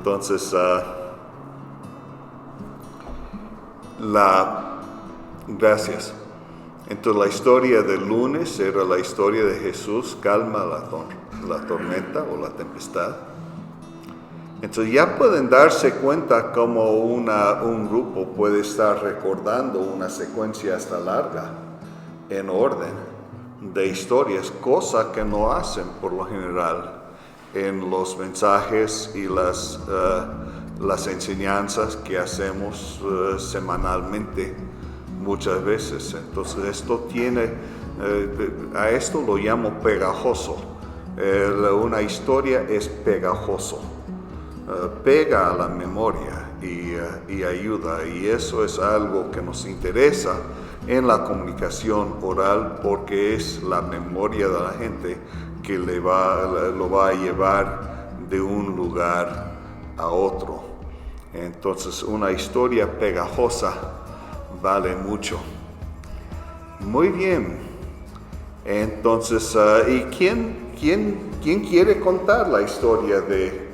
Entonces, gracias. Entonces la historia del lunes era la historia de Jesús calma la tormenta o la tempestad. Entonces ya pueden darse cuenta cómo un grupo puede estar recordando una secuencia hasta larga en orden de historias, cosa que no hacen por lo general en los mensajes y las enseñanzas que hacemos semanalmente muchas veces. Entonces esto a esto lo llamo pegajoso. Una historia es pegajoso. Pega a la memoria y ayuda, y eso es algo que nos interesa en la comunicación oral, porque es la memoria de la gente que lo va a llevar de un lugar a otro. Entonces una historia pegajosa vale mucho. Muy bien. Entonces, ¿y quién quiere contar la historia de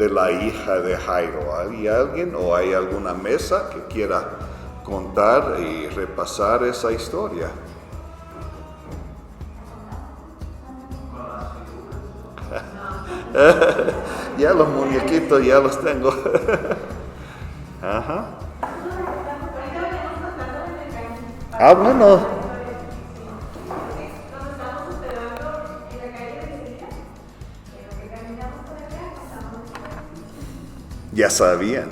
la hija de Jairo? ¿Hay alguien o hay alguna mesa que quiera contar y repasar esa historia? Ya los muñequitos ya los tengo. Ajá. Bueno. Ya sabían.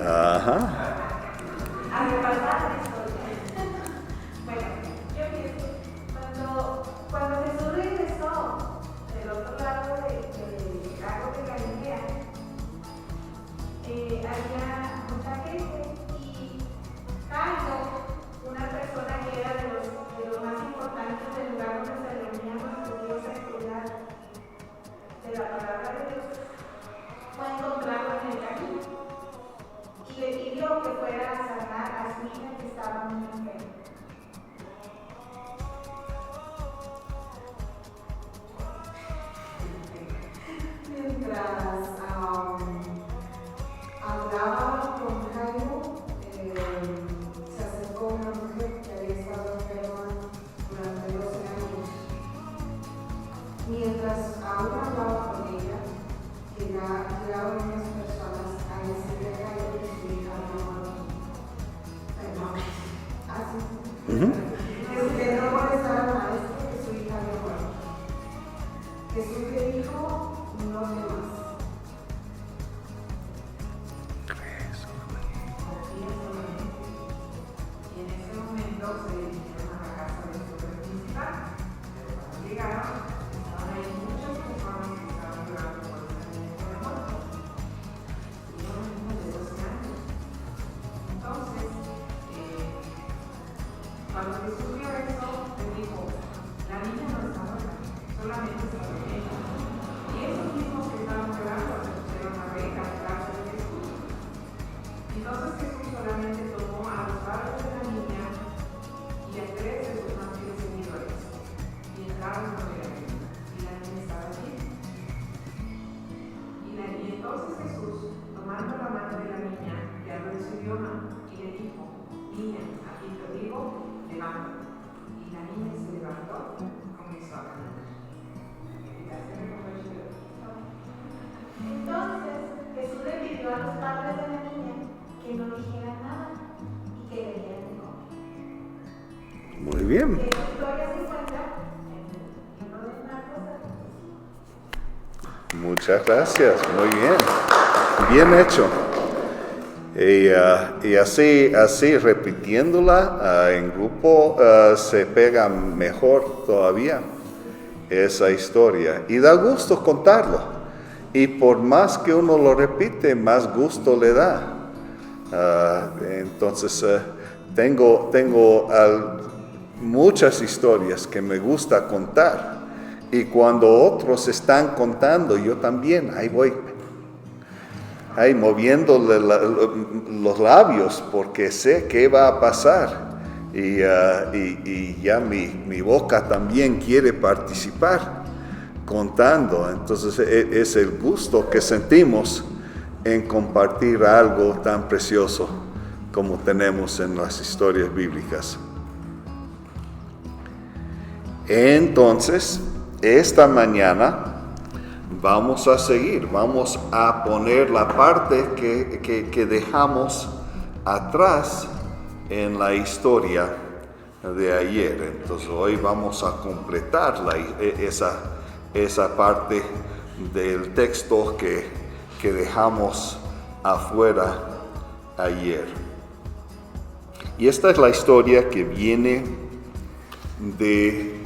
Ajá. Cuando Jesús regresó del otro lado del lago de Galilea, había mucha gente y Jairo, una persona que era de los más importantes del lugar donde se reunían los judíos a estudiar de la palabra de Dios, fue a encontrarlo en el camino y le pidió que fuera a sanar a su hija que estaba muy enferma. Mientras hablaba con Jairo, se acercó una mujer que había estado enferma durante 12 años. Mientras aún hablaba con ella, llegaron unas personas a decirle a Jairo que su hija que no molestara al maestro, que su hija había muerto. Jesús le dijo: no temas. Y en ese momento se dirigieron a la casa del súper principal. Pero cuando llegaron, estaban ahí muchas personas que estaban llorando por el niño de muerto. Y era un niño de 12 años. Entonces, cuando Jesús vio eso, le dijo: la niña no está muerta, solamente está durmiendo. Y esos mismos que estaban llorando se pusieron a reír a burlarse de Jesús. Entonces Jesús solamente tomó a los padres de la niña y a 3 de sus más fieles seguidores y entraron donde la niña, y la niña estaba bien. Y entonces Jesús, tomando la mano de la niña, le habló en su idioma y le dijo: niña, aquí te digo, levántate. Y la niña se levantó y comenzó a caminar. Entonces Jesús le pidió a los padres de la niña que no dijeran nada y que le dieran de comer. Muy bien. Esta historia se encuentra en el libro de Marcos. Muchas gracias. Muy bien. Bien hecho. Y así repitiéndola en grupo se pega mejor todavía esa historia. Y da gusto contarlo. Y por más que uno lo repite, más gusto le da. Entonces, tengo muchas historias que me gusta contar. Y cuando otros están contando, yo también, ahí voy. Ahí moviendo los labios porque sé qué va a pasar. Y ya mi boca también quiere participar. contando. Entonces es el gusto que sentimos en compartir algo tan precioso como tenemos en las historias bíblicas. Entonces, esta mañana vamos a seguir, vamos a poner la parte que dejamos atrás en la historia de ayer. Entonces hoy vamos a completar esa parte del texto que dejamos afuera ayer. Y esta es la historia que viene de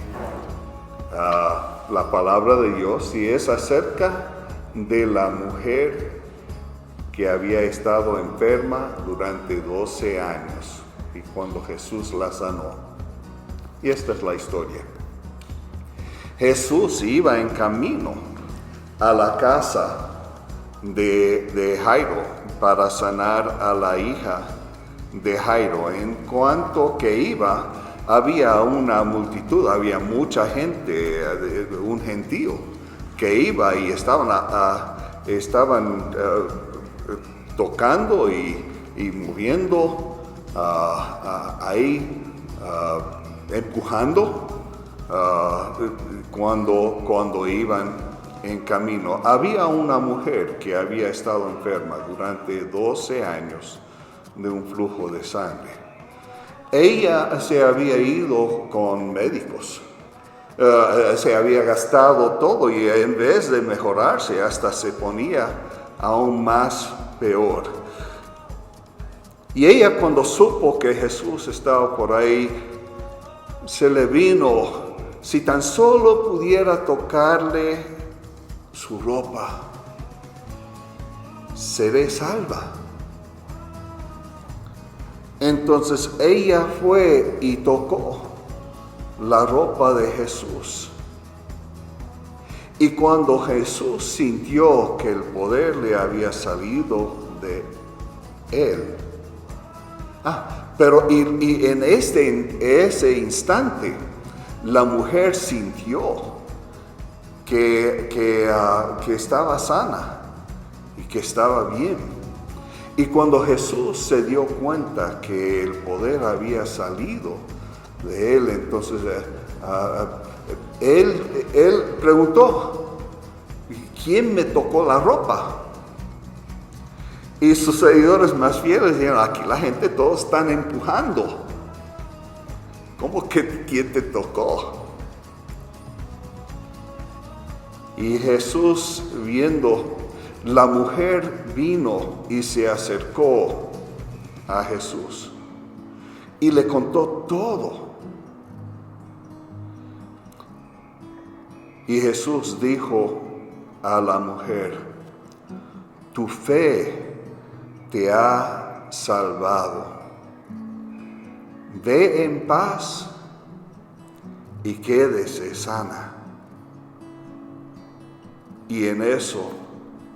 la palabra de Dios, y es acerca de la mujer que había estado enferma durante 12 años y cuando Jesús la sanó. Y esta es la historia. Jesús iba en camino a la casa de Jairo para sanar a la hija de Jairo. En cuanto que iba, había una multitud, había mucha gente, un gentío que iba y estaban tocando y moviendo ahí, empujando cuando iban en camino. Había una mujer que había estado enferma durante 12 años de un flujo de sangre. Ella se había ido con médicos, se había gastado todo y en vez de mejorarse hasta se ponía aún más peor. Y ella, cuando supo que Jesús estaba por ahí, se le vino, si tan solo pudiera tocarle su ropa, seré salva. Entonces ella fue y tocó la ropa de Jesús. Y cuando Jesús sintió que el poder le había salido de él, pero en ese instante, la mujer sintió que estaba sana y que estaba bien. Y cuando Jesús se dio cuenta que el poder había salido de él, entonces él preguntó, ¿quién me tocó la ropa? Y sus seguidores más fieles dijeron, aquí la gente todos están empujando. ¿Cómo que quién te tocó? Y Jesús, viendo, la mujer vino y se acercó a Jesús y le contó todo. Y Jesús dijo a la mujer, tu fe te ha salvado. Ve en paz y quédese sana. Y en eso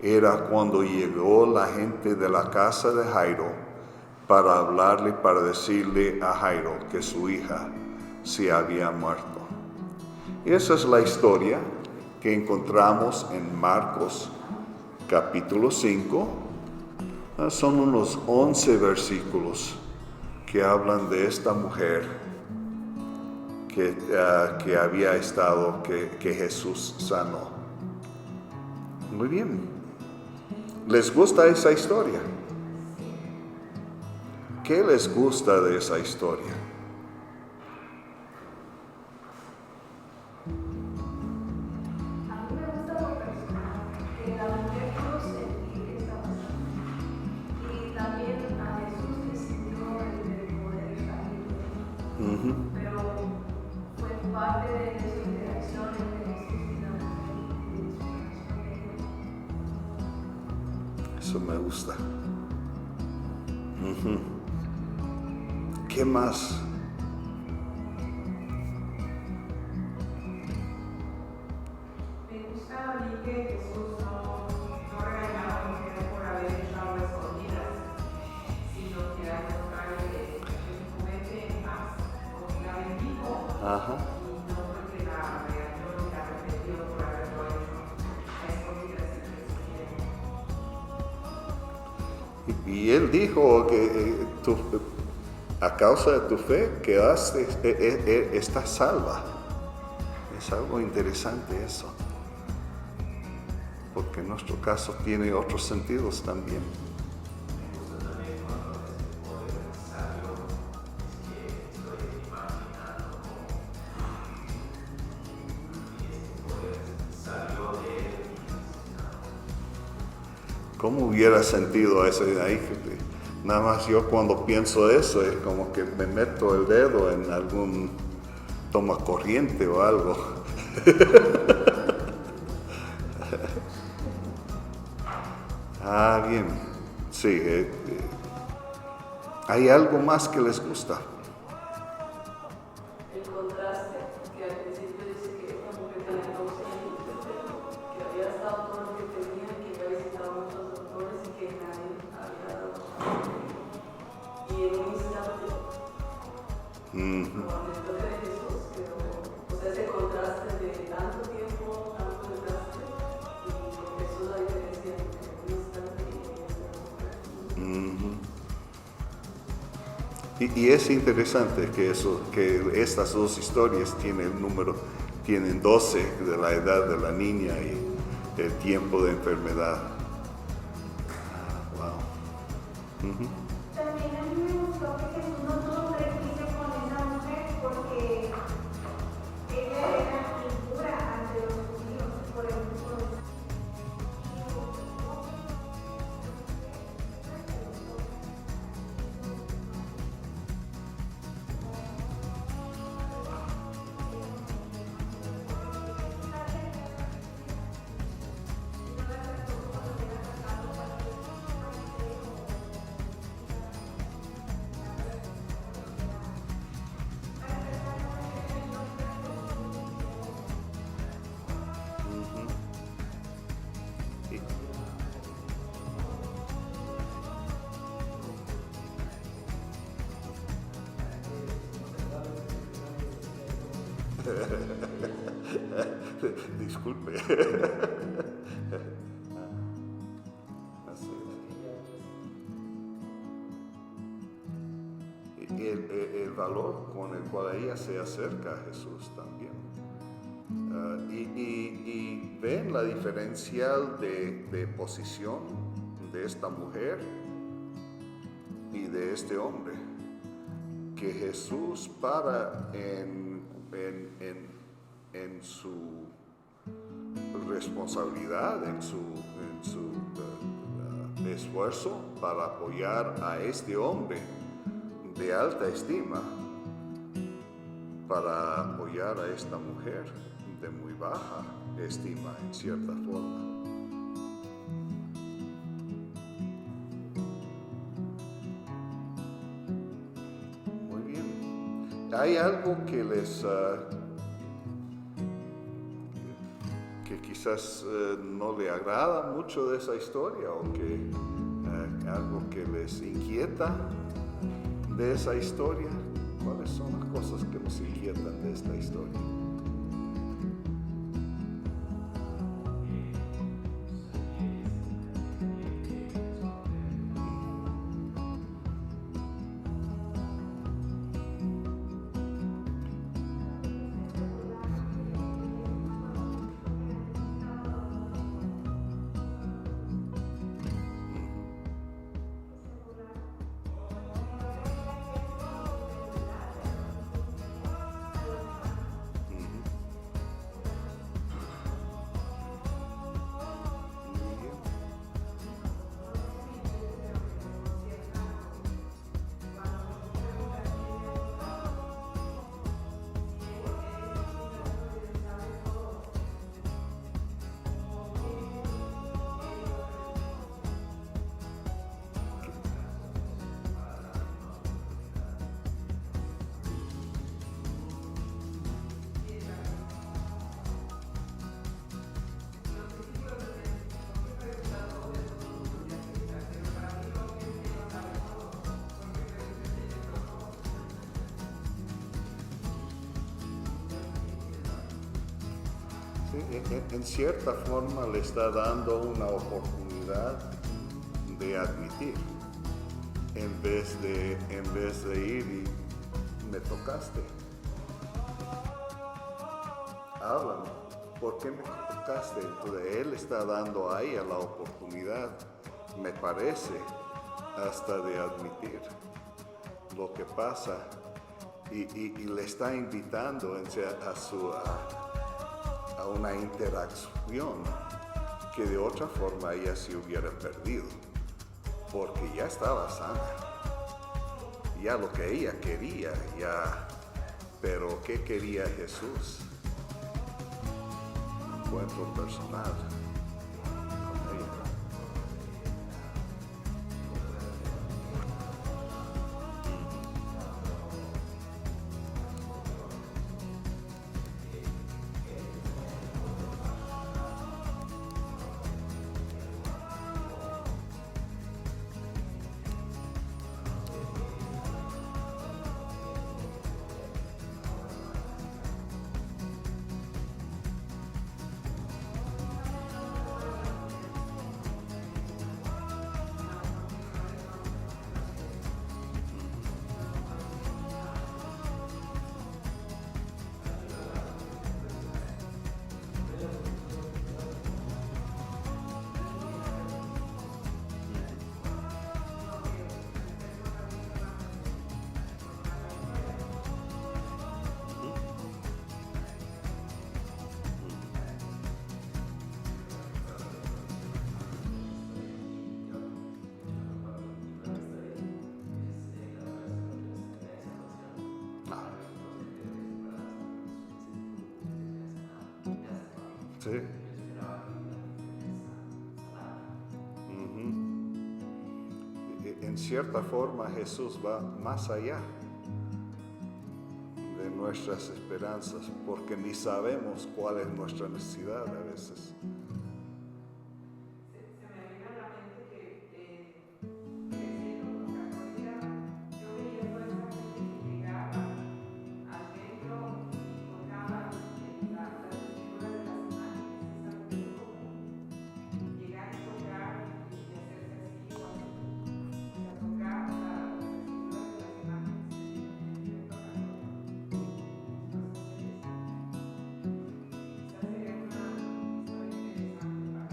era cuando llegó la gente de la casa de Jairo para hablarle, para decirle a Jairo que su hija se había muerto. Y esa es la historia que encontramos en Marcos capítulo 5. Son unos 11 versículos que hablan de esta mujer que había estado, que Jesús sanó. Muy bien. ¿Les gusta esa historia? ¿Qué les gusta de esa historia? A mí me gusta lo personal, que la mujer pudo sentir que estaba sana. Y también a Jesús le sintió el poder salir. Pero fue parte de su interacción entre Jesús y la mujer y de su transformación. Eso me gusta. ¿Qué más? Me gusta a mí que Jesús no regañaba a la mujer por haber hecho algo escondidas, sino que al contrario que vete en paz, como la bendijo, y no porque la regañó ni la arrepentió por haberlo Y él dijo que a causa de tu fe quedaste, estás salva. Es algo interesante eso, porque en nuestro caso tiene otros sentidos también. ¿Cómo hubiera sentido eso? Ahí, nada más yo cuando pienso eso es como que me meto el dedo en algún toma corriente o algo. Bien. Sí. ¿Hay algo más que les gusta? El contraste, que al principio dice que esta mujer tenía 12 años de enfermo, que había estado todo lo que tenía, que había visitado a muchos doctores y que nadie había dado. Y en un instante, cuando el toque de Jesús quedó, o sea, ese contraste de tanto tiempo, tanto desgaste, y con Jesús la diferencia entre un instante y esta mujer. Y es interesante que estas dos historias tienen 12 de la edad de la niña y el tiempo de enfermedad. Wow. También a mí me gustó que Jesús no tuvo prejuicio con esa mujer porque ella era impura ante los judíos por el mundo. Disculpe. Así es. Y el valor con el cual ella se acerca a Jesús también. Y ven la diferencia de posición de esta mujer y de este hombre, que Jesús para en su responsabilidad, en su esfuerzo para apoyar a este hombre de alta estima, para apoyar a esta mujer de muy baja estima en cierta forma. Muy bien. ¿Hay algo que quizás no le agrada mucho de esa historia, o que algo que les inquieta de esa historia? ¿Cuáles son las cosas que nos inquietan de esta historia? En cierta forma le está dando una oportunidad de admitir en vez de ir y me tocaste. Háblame, ¿por qué me tocaste? Entonces él está dando a ella la oportunidad, me parece, hasta de admitir lo que pasa y le está invitando a una interacción que de otra forma ella se hubiera perdido, porque ya estaba sana, ya lo que ella quería, ya, pero ¿qué quería Jesús? Encuentro personal con ella. Sí. En cierta forma Jesús va más allá de nuestras esperanzas, porque ni sabemos cuál es nuestra necesidad a veces. Se me viene a la mente que creciendo como católica, yo veía toda esa gente que llegaba al templo y tocaba las figuras de las imágenes, es algo muy común. Llegar y tocar y hacerse así, o sea, tocar las figuras de las imágenes en el templo católico. Esa sería una historia interesante para compartir en un momento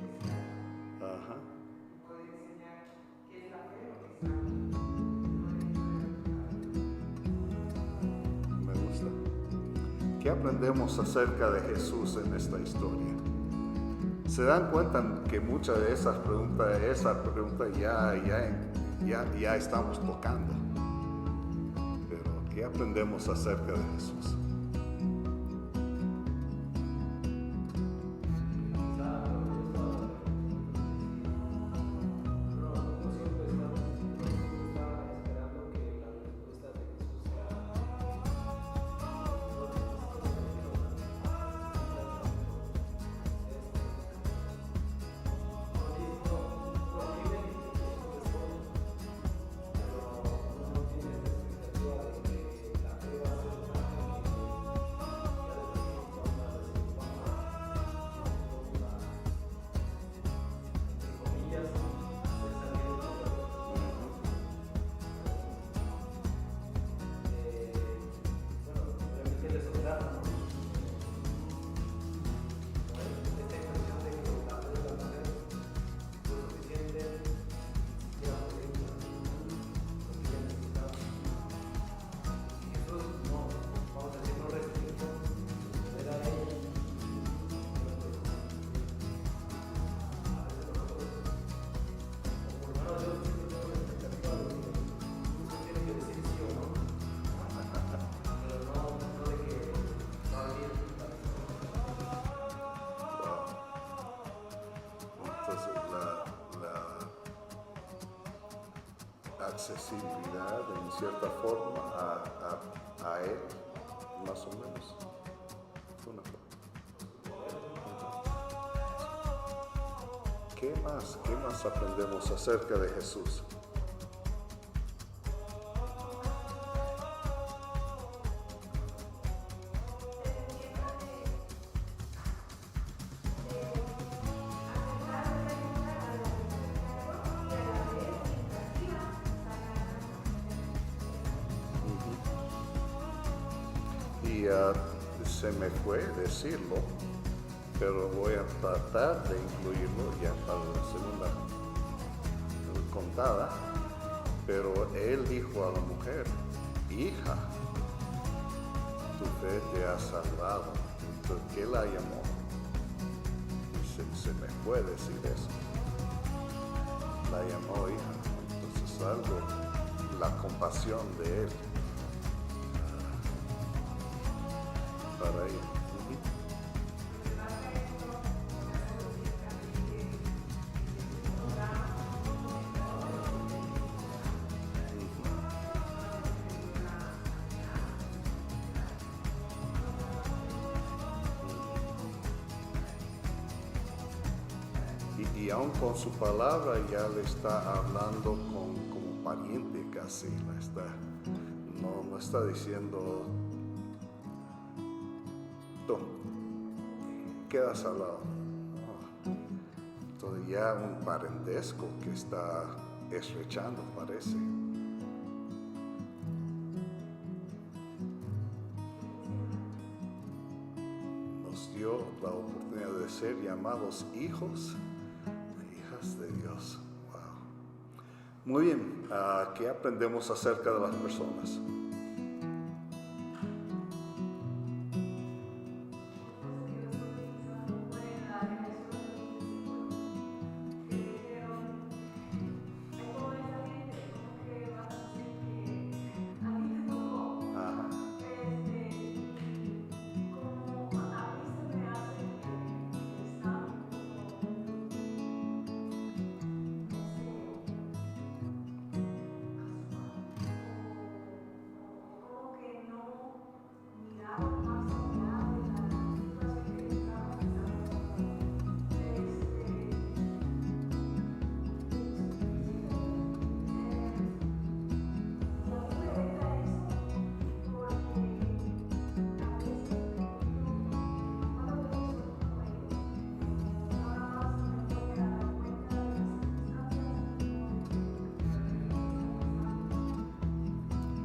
especial. Ajá. Poder enseñar qué es la fe o qué es la Me gusta. ¿Qué aprendemos acerca de Jesús en esta historia? ¿Se dan cuenta que muchas de esas preguntas ya estamos tocando? Pero ¿qué aprendemos acerca de Jesús? Accesibilidad en cierta forma a él, más o menos. ¿Qué más aprendemos acerca de Jesús? Y se me fue decirlo, pero voy a tratar de incluirlo ya para la segunda contada. Pero él dijo a la mujer, hija, tu fe te ha salvado. Entonces, ¿qué la llamó? Y se me fue decir eso. La llamó hija. Entonces algo, la compasión de él para ella. Y aún con su palabra ya le está hablando como pariente casi, no está diciendo, tú, quedas al lado. No. Entonces ya un parentesco que está estrechando parece. Nos dio la oportunidad de ser llamados hijos de Dios. Wow. Muy bien, ¿qué aprendemos acerca de las personas?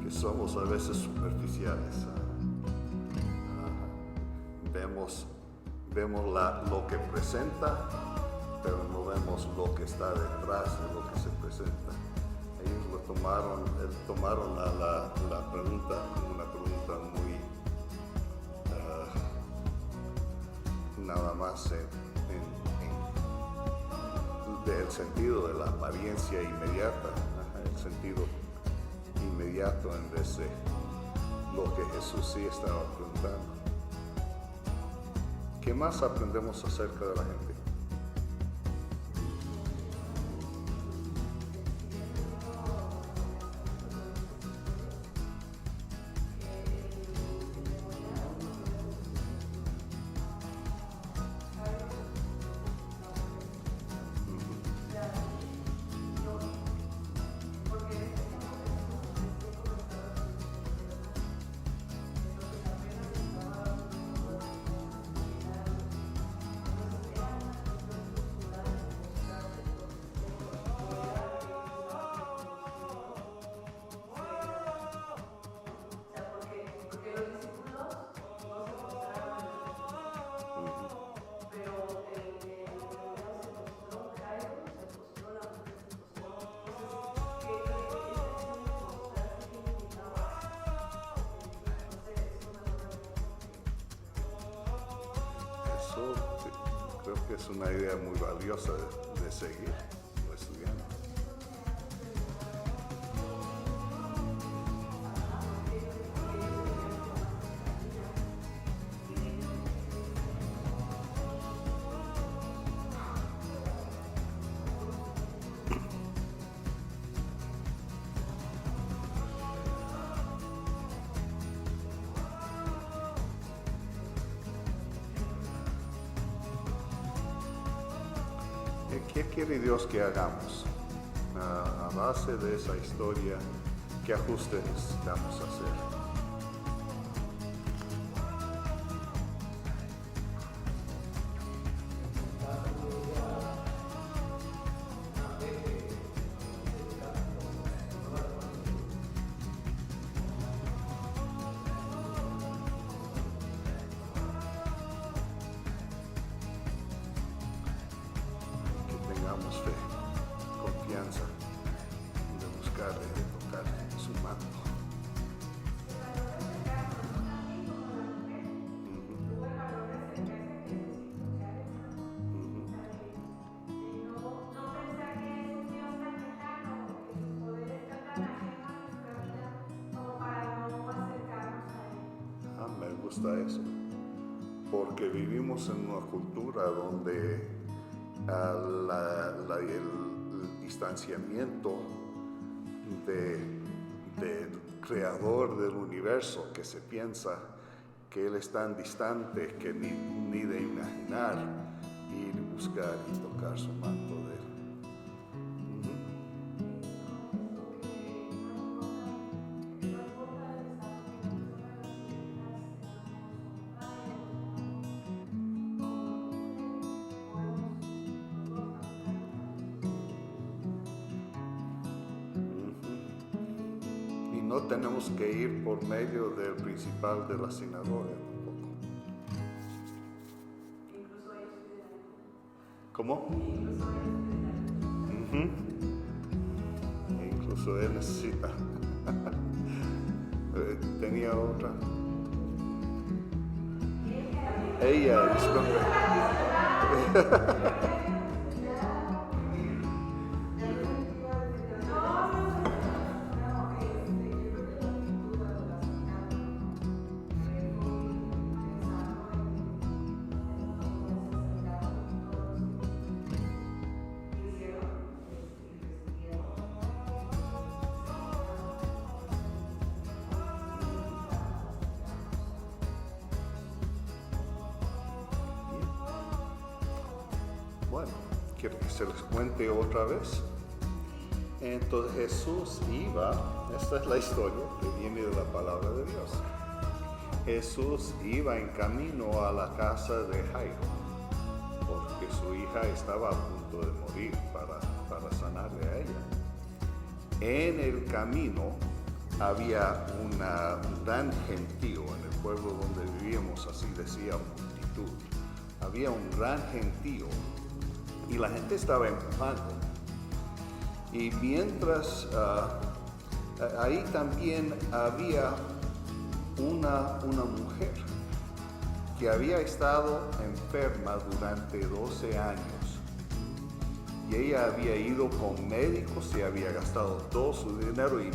Somos a veces superficiales. Vemos lo que presenta, pero no vemos lo que está detrás de lo que se presenta. Ellos tomaron la pregunta como una pregunta muy nada más del sentido de la apariencia inmediata, el sentido inmediato en vez de lo que Jesús sí estaba preguntando. ¿Qué más aprendemos acerca de la gente? Creo que es una idea muy valiosa de seguir estudiando. ¿Qué quiere Dios que hagamos? A base de esa historia, ¿qué ajustes necesitamos hacer? gusta eso, porque vivimos en una cultura donde el distanciamiento del creador del universo, que se piensa que Él es tan distante que ni de imaginar ir y buscar y tocar su manto de Él. No tenemos que ir por medio del principal de la sinagoga tampoco. Incluso ellos piden ayuda. ¿Cómo? Incluso ellos piden ayuda. Incluso él necesita. Tenía otra. Ella, disculpe. Bueno, quiero que se les cuente otra vez. Entonces Jesús iba, esta es la historia que viene de la palabra de Dios. Jesús iba en camino a la casa de Jairo, porque su hija estaba a punto de morir para sanarle a ella. En el camino había un gran gentío, en el pueblo donde vivíamos, así decía multitud. Había un gran gentío y la gente estaba empujando. Y mientras ahí también había una mujer que había estado enferma durante 12 años. Y ella había ido con médicos y había gastado todo su dinero y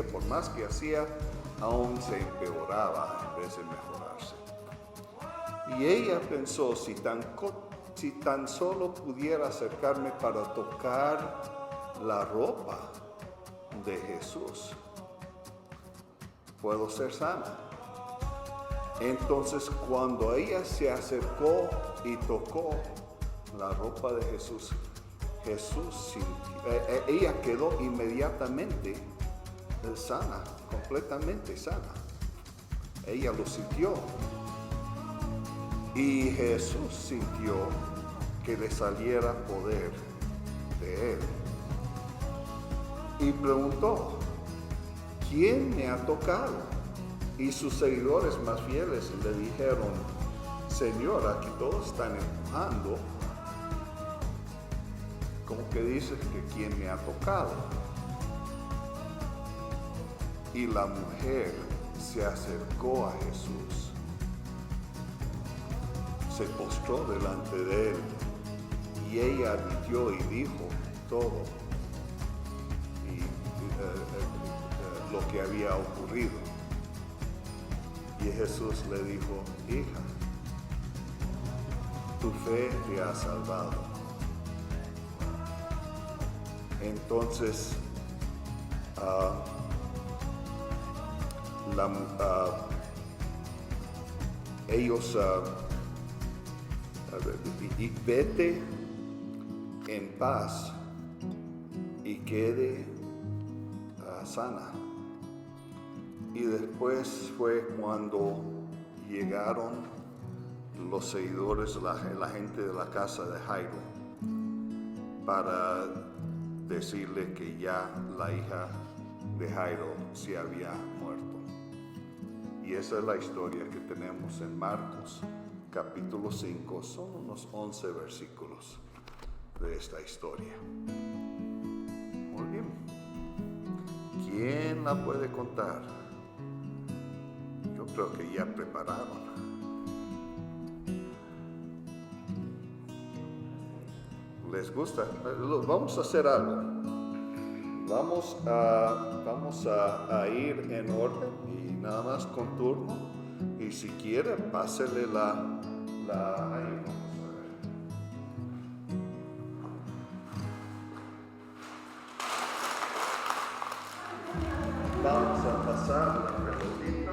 por más que hacía, aún se empeoraba en vez de mejorarse. Y ella pensó, si tan solo pudiera acercarme para tocar la ropa de Jesús, puedo ser sana. Entonces, cuando ella se acercó y tocó la ropa de Jesús, ella quedó inmediatamente sana, completamente sana. Ella lo sintió. Y Jesús sintió que le saliera poder de él. Y preguntó, ¿quién me ha tocado? Y sus seguidores más fieles le dijeron, Señor, aquí todos están empujando. ¿Cómo que dices que quién me ha tocado? Y la mujer se acercó a Jesús, se postró delante de él y ella admitió y dijo todo lo que había ocurrido. Y Jesús le dijo, hija, tu fe te ha salvado. Entonces, ellos, y vete en paz y quede sana. Y después fue cuando llegaron los seguidores, la gente de la casa de Jairo, para decirle que ya la hija de Jairo se había muerto. Y esa es la historia que tenemos en Marcos capítulo 5, son unos 11 versículos de esta historia. Muy bien. ¿Quién la puede contar? Yo creo que ya prepararon. ¿Les gusta? Vamos a hacer algo. Vamos a ir en orden y nada más con turno. Y Y si quiere, pásele ahí, vamos a pasar la pelotita.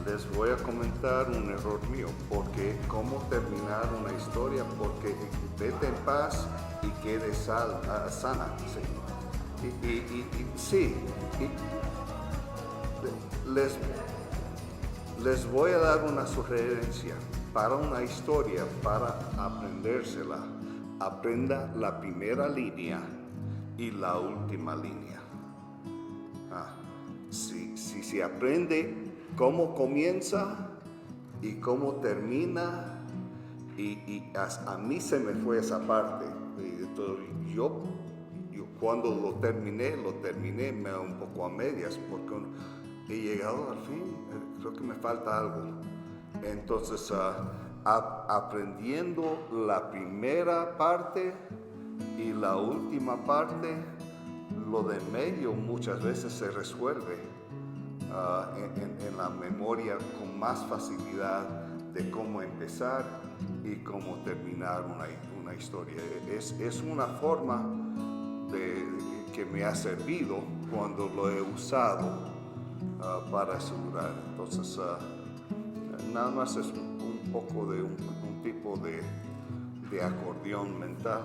Les voy a comentar un error mío, porque cómo terminar una historia, porque vete en paz y quede sana. Sí. Les voy a dar una sugerencia para una historia, para aprendérsela. Aprenda la primera línea y la última línea. Si aprende cómo comienza y cómo termina, y a mí se me fue esa parte. Entonces, yo cuando lo terminé un poco a medias, porque he llegado al fin, creo que me falta algo. Entonces, aprendiendo la primera parte y la última parte, lo de medio muchas veces se resuelve en la memoria con más facilidad de cómo empezar y cómo terminar una historia. Es una forma que me ha servido cuando lo he usado para asegurar. Entonces, nada más es un poco de un tipo de acordeón mental.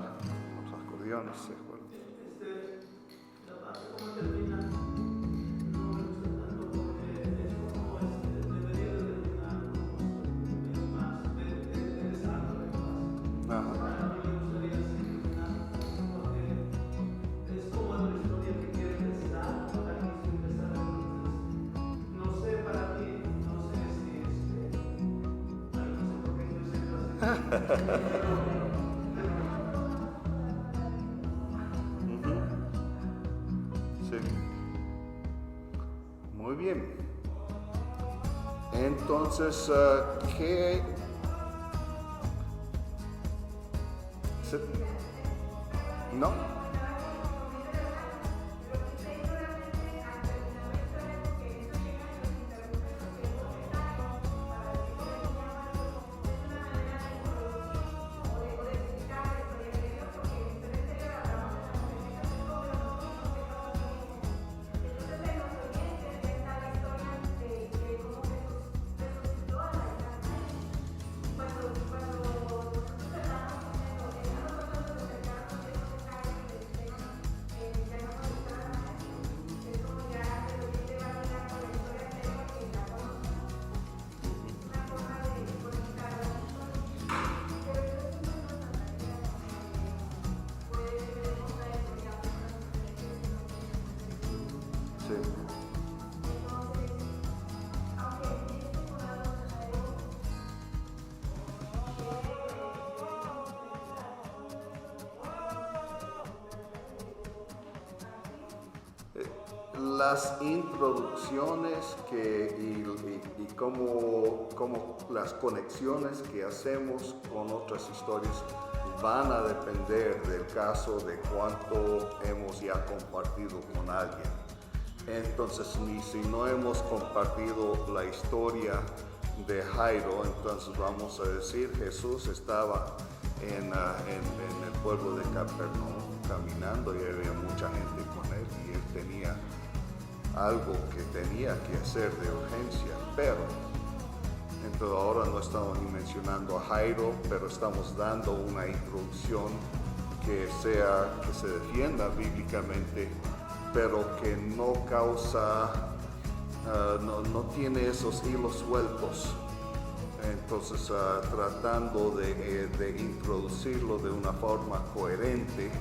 Los acordeones se acuerdan. ¿Cómo termina? No me gusta tanto porque es como debería de terminar más interesante. Para mí me gustaría así terminar porque es como una historia que quiere empezar, para mí es empezar. No sé para ti, no sé si ay, no sé por qué yo siempre así. Entonces, ¿qué? ¿No? Las introducciones y como las conexiones que hacemos con otras historias van a depender del caso de cuánto hemos ya compartido con alguien. Entonces, ni si no hemos compartido la historia de Jairo, entonces vamos a decir Jesús estaba en el pueblo de Capernaum caminando y había mucha gente con él y él tenía algo que tenía que hacer de urgencia, pero entonces ahora no estamos ni mencionando a Jairo, pero estamos dando una introducción que se defienda bíblicamente, pero que no causa, no tiene esos hilos sueltos. Entonces tratando de introducirlo de una forma coherente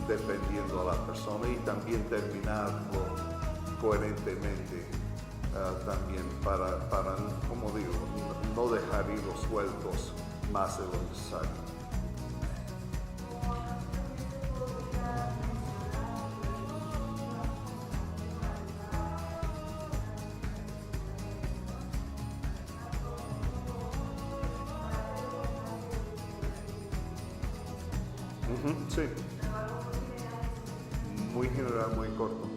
dependiendo a la persona y también terminarlo coherentemente también para, como digo, no dejar hilos sueltos más de lo necesario. Sí, muy general, muy corto.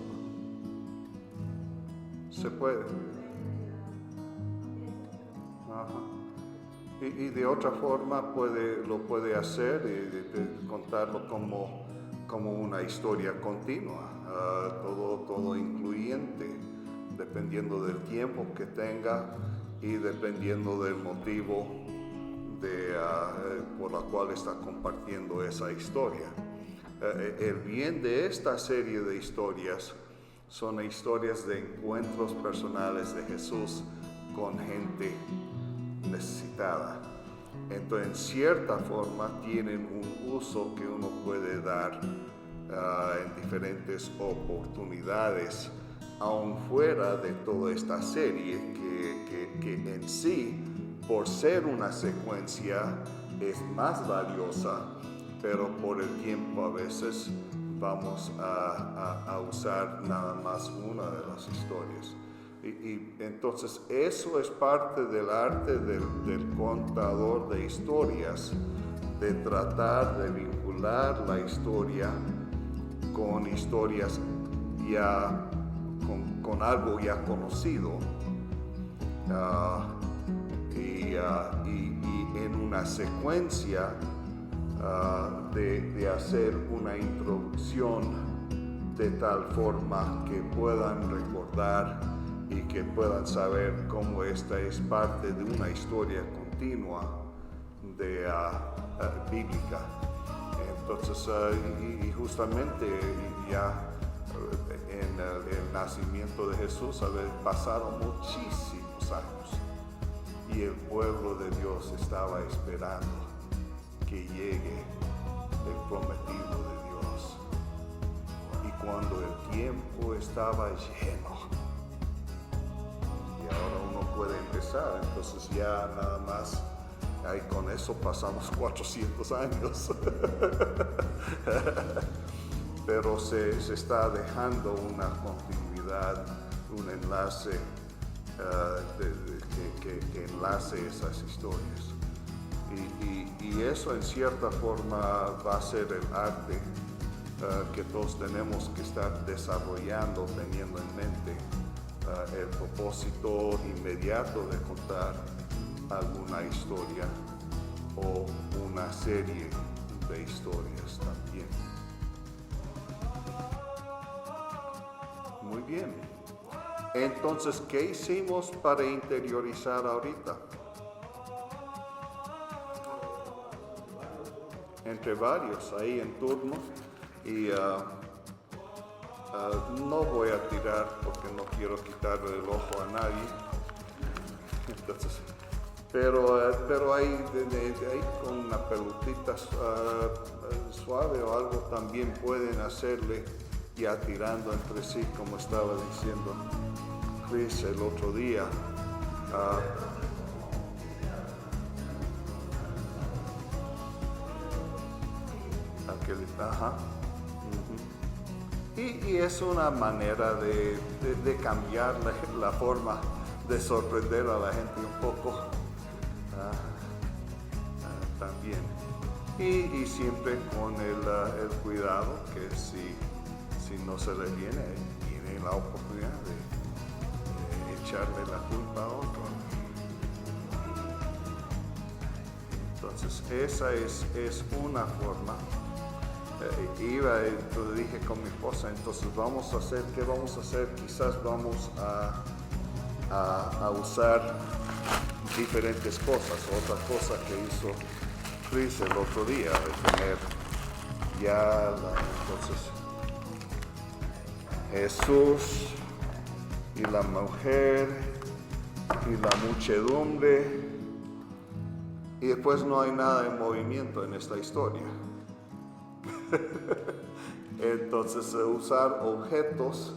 Se puede. Ajá. Y de otra forma lo puede hacer y contarlo como una historia continua, todo incluyente, dependiendo del tiempo que tenga y dependiendo del motivo por la cual está compartiendo esa historia. El bien de esta serie de historias son historias de encuentros personales de Jesús con gente necesitada. Entonces, en cierta forma, tienen un uso que uno puede dar en diferentes oportunidades, aun fuera de toda esta serie que en sí, por ser una secuencia, es más valiosa, pero por el tiempo a veces vamos a usar nada más una de las historias. Y entonces eso es parte del arte del contador de historias, de tratar de vincular la historia con historias ya, con algo ya conocido, y en una secuencia de hacer una introducción de tal forma que puedan recordar y que puedan saber cómo esta es parte de una historia continua bíblica. Entonces, y justamente ya en el nacimiento de Jesús pasaron muchísimos años y el pueblo de Dios estaba esperando que llegue el prometido de Dios. Y cuando el tiempo estaba lleno, y ahora uno puede empezar, entonces ya nada más, ahí con eso pasamos 400 años. Pero se está dejando una continuidad, un enlace que enlace esas historias. Y eso en cierta forma va a ser el arte que todos tenemos que estar desarrollando, teniendo en mente el propósito inmediato de contar alguna historia o una serie de historias también. Muy bien. Entonces, ¿qué hicimos para interiorizar ahorita? Entre varios, ahí en turno. Y no voy a tirar porque no quiero quitarle el ojo a nadie. Entonces, pero ahí con una pelotita suave o algo también pueden hacerle, ya tirando entre sí, como estaba diciendo Chris el otro día. Ajá. Y es una manera de cambiar la forma de sorprender a la gente un poco también. Y siempre con el cuidado que si no se le viene, tiene la oportunidad de echarle la culpa a otro. Entonces esa es una forma. Entonces dije con mi esposa, entonces ¿qué vamos a hacer? Quizás vamos a usar diferentes cosas. Otra cosa que hizo Chris el otro día, de tener entonces Jesús y la mujer y la muchedumbre, y después no hay nada en movimiento en esta historia. Entonces usar objetos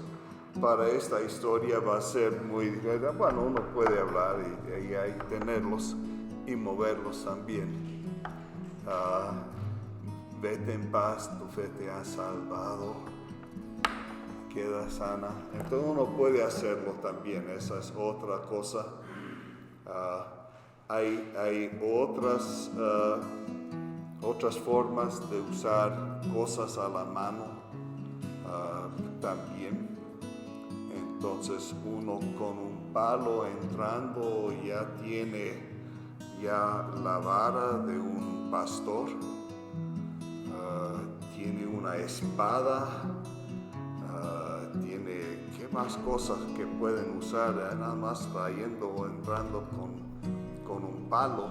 para esta historia va a ser muy difícil. Bueno, uno puede hablar y ahí tenerlos y moverlos también. Vete en paz, tu fe te ha salvado, queda sana. Entonces uno puede hacerlo también, esa es otra cosa. Hay otras formas de usar cosas a la mano también. Entonces uno con un palo entrando ya tiene la vara de un pastor, tiene una espada, tiene qué más cosas que pueden usar, nada más trayendo o entrando con un palo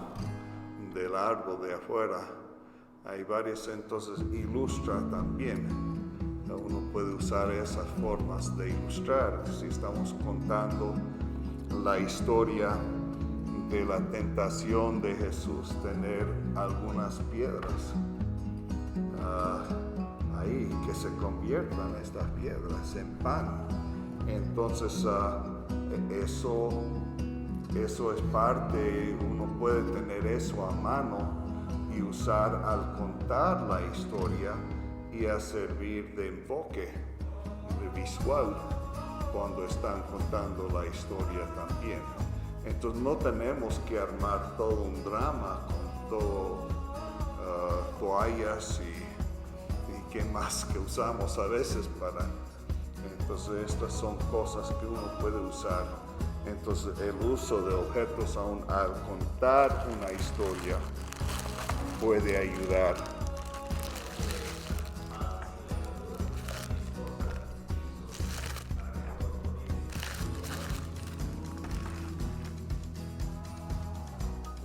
del árbol de afuera. Hay varios, entonces ilustra también. Uno puede usar esas formas de ilustrar. Si estamos contando la historia de la tentación de Jesús, tener algunas piedras ahí que se conviertan estas piedras en pan. Entonces eso es parte, uno puede tener eso a mano y usar al contar la historia y a servir de enfoque de visual cuando están contando la historia también. Entonces no tenemos que armar todo un drama con todo toallas y qué más que usamos a veces para. Entonces estas son cosas que uno puede usar. Entonces el uso de objetos aún al contar una historia puede ayudar.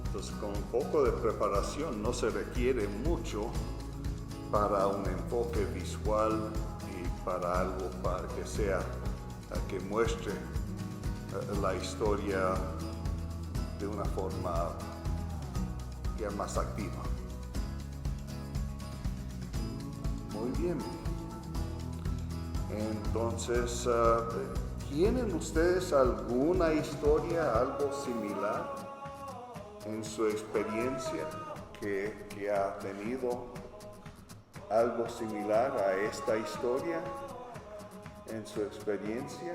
Entonces con un poco de preparación no se requiere mucho para un enfoque visual y para algo para que sea, que muestre la historia de una forma ya más activa. Muy bien. Entonces, ¿tienen ustedes alguna historia, algo similar en su experiencia que ha tenido algo similar a esta historia en su experiencia?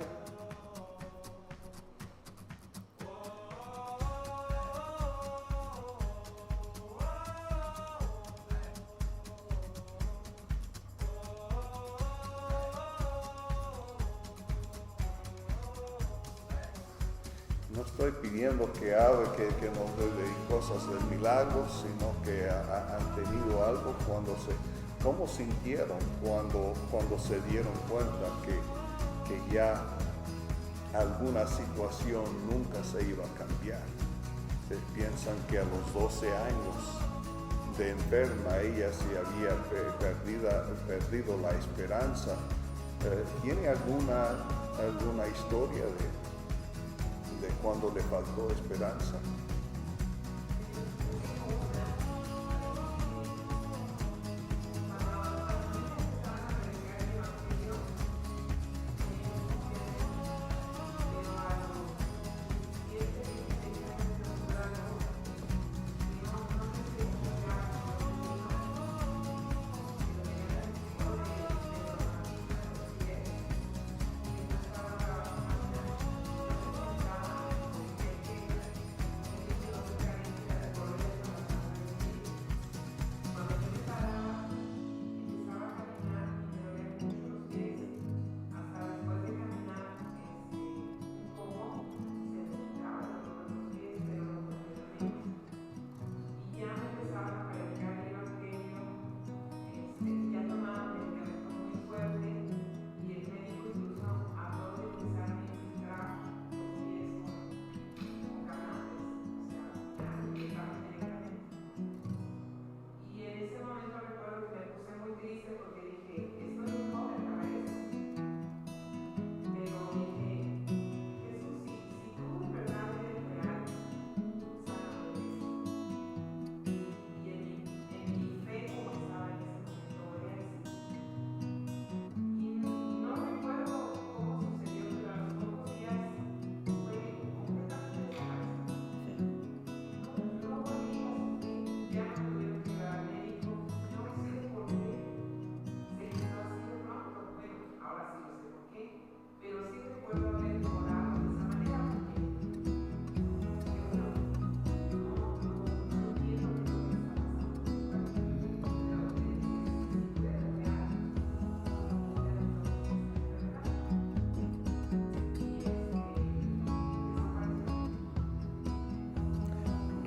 estoy pidiendo que hable, que nos dé cosas de milagros, sino que han tenido algo cómo sintieron cuando se dieron cuenta que ya alguna situación nunca se iba a cambiar. Se piensan que a los 12 años de enferma ella se había perdido la esperanza. ¿Tiene alguna historia de cuando le faltó esperanza?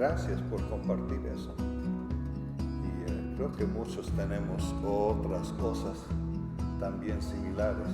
Gracias por compartir eso. Y creo que muchos tenemos otras cosas también similares.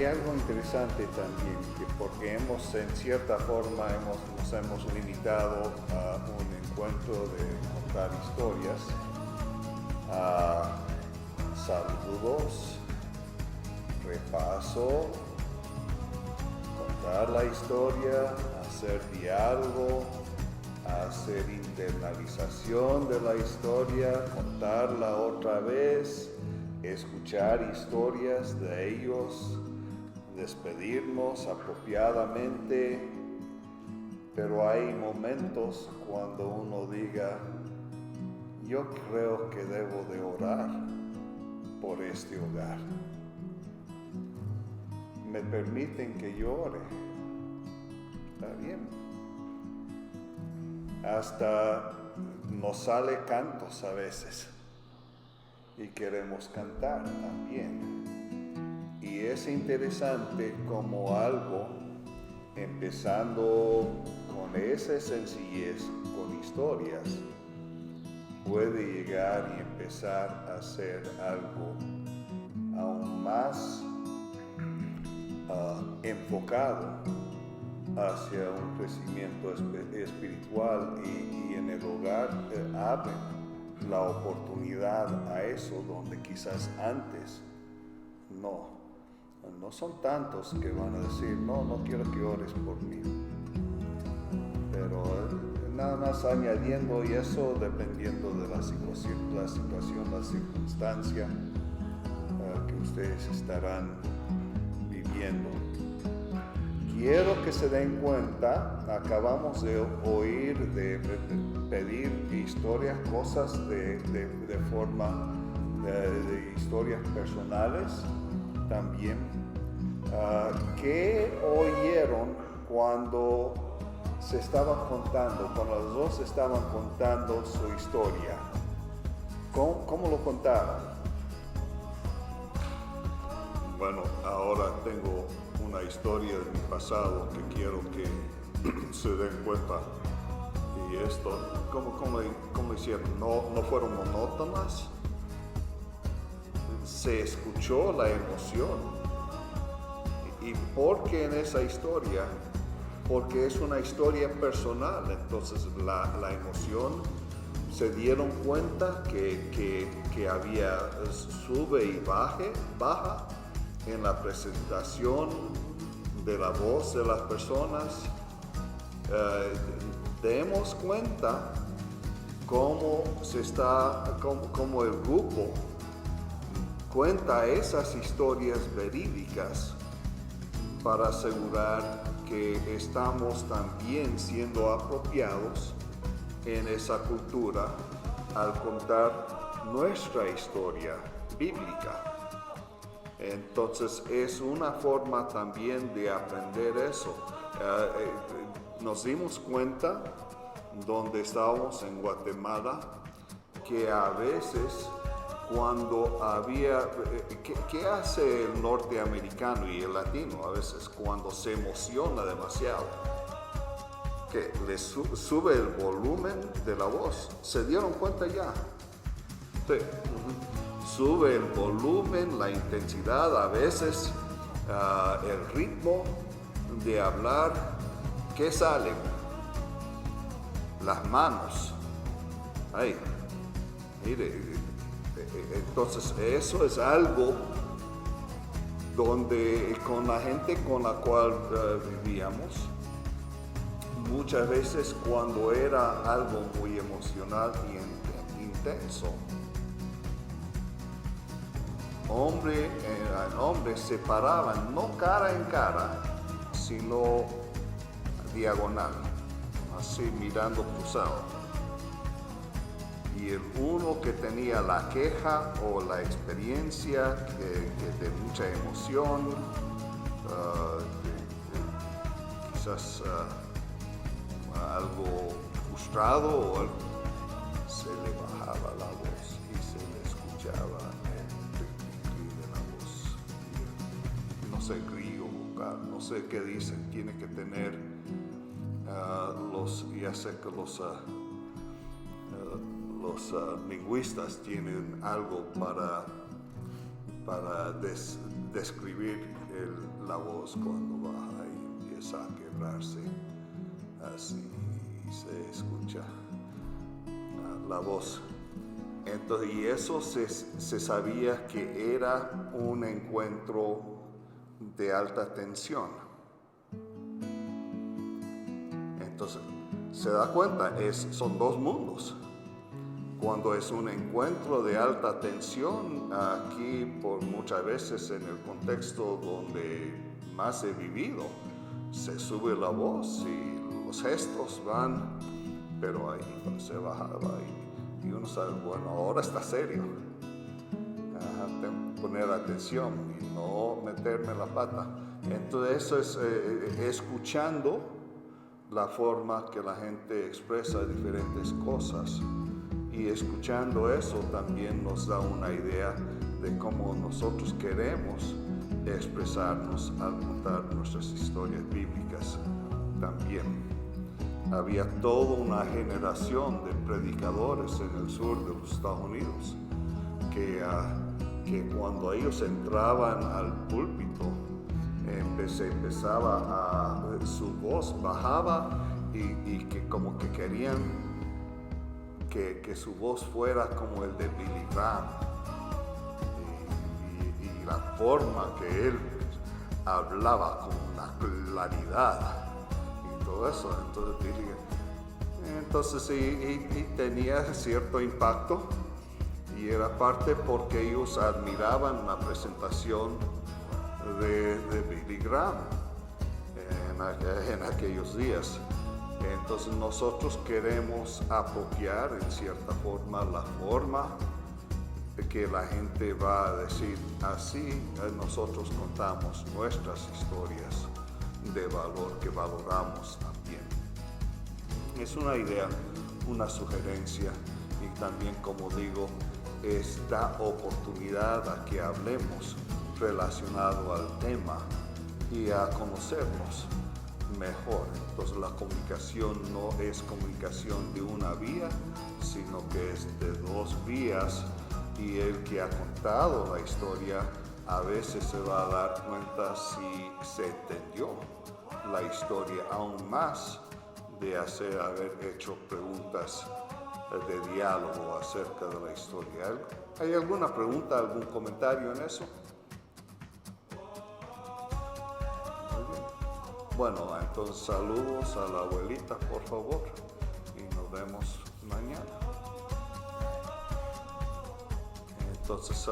hay algo interesante también, que porque en cierta forma nos hemos limitado a un encuentro de contar historias, a saludos, repaso, contar la historia, hacer diálogo, hacer internalización de la historia, contarla otra vez, escuchar historias de ellos, despedirnos apropiadamente, pero hay momentos cuando uno diga, yo creo que debo de orar por este hogar. ¿Me permiten que yo ore? Está bien. Hasta nos sale cantos a veces y queremos cantar también. Y es interesante como algo, empezando con esa sencillez, con historias, puede llegar y empezar a hacer algo aún más enfocado hacia un crecimiento espiritual y en el hogar abren la oportunidad a eso donde quizás antes no son tantos que van a decir no quiero que ores por mí, pero nada más añadiendo, y eso dependiendo de la situación, la circunstancia que ustedes estarán viviendo. Quiero que se den cuenta, acabamos de oír, de pedir historias, cosas de forma de historias personales también. ¿Qué oyeron cuando se estaban contando, cuando los dos estaban contando su historia? ¿Cómo lo contaron? Bueno, ahora tengo una historia de mi pasado que quiero que se den cuenta. Y esto, ¿cómo hicieron? No fueron monótonas. Se escuchó la emoción. ¿Y por qué en esa historia? Porque es una historia personal. Entonces la emoción, se dieron cuenta que había sube y baja en la presentación de la voz de las personas. Demos cuenta cómo el grupo cuenta esas historias verídicas para asegurar que estamos también siendo apropiados en esa cultura al contar nuestra historia bíblica. Entonces es una forma también de aprender eso. Nos dimos cuenta donde estábamos en Guatemala que a veces cuando había, ¿qué hace el norteamericano y el latino a veces cuando se emociona demasiado? Que le sube el volumen de la voz. ¿Se dieron cuenta ya? Sí. Sube el volumen, la intensidad, a veces el ritmo de hablar. ¿Qué sale? Las manos. Ahí. Mire, entonces eso es algo donde con la gente con la cual vivíamos, muchas veces cuando era algo muy emocional y intenso, hombres se paraban no cara en cara, sino diagonal, así mirando cruzado. Y el uno que tenía la queja o la experiencia de mucha emoción, quizás algo frustrado o algo, se le bajaba la voz y se le escuchaba de la voz. No sé, grillo vocal, no sé qué dicen, tiene que tener ya sé que los lingüistas tienen algo para describir la voz cuando baja y empieza a quebrarse. Así se escucha la voz. Entonces, y eso se sabía que era un encuentro de alta tensión. Entonces, se da cuenta, son dos mundos. Cuando es un encuentro de alta tensión, aquí por muchas veces en el contexto donde más he vivido, se sube la voz y los gestos van, pero ahí se bajaba y uno sabe, bueno, ahora está serio. Tengo que poner atención y no meterme la pata. Entonces eso es escuchando la forma que la gente expresa diferentes cosas. Y escuchando eso también nos da una idea de cómo nosotros queremos expresarnos al contar nuestras historias bíblicas también. Había toda una generación de predicadores en el sur de los Estados Unidos que cuando ellos entraban al púlpito su voz bajaba y que como que querían que su voz fuera como el de Billy Graham y la forma que él hablaba con una claridad y todo eso. Entonces y tenía cierto impacto y era parte porque ellos admiraban la presentación de Billy Graham en aquellos días. Entonces nosotros queremos apropiar en cierta forma la forma que la gente va a decir así. Nosotros contamos nuestras historias de valor que valoramos también. Es una idea, una sugerencia y también, como digo, esta oportunidad a que hablemos relacionado al tema y a conocernos mejor. Entonces la comunicación no es comunicación de una vía, sino que es de dos vías, y el que ha contado la historia a veces se va a dar cuenta si se entendió la historia aún más de haber hecho preguntas de diálogo acerca de la historia. ¿Hay alguna pregunta, algún comentario en eso? Bueno, entonces saludos a la abuelita, por favor, y nos vemos mañana. Entonces,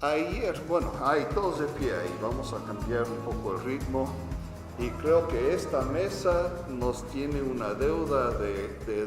ayer, ahí todos de pie, ahí vamos a cambiar un poco el ritmo, y creo que esta mesa nos tiene una deuda de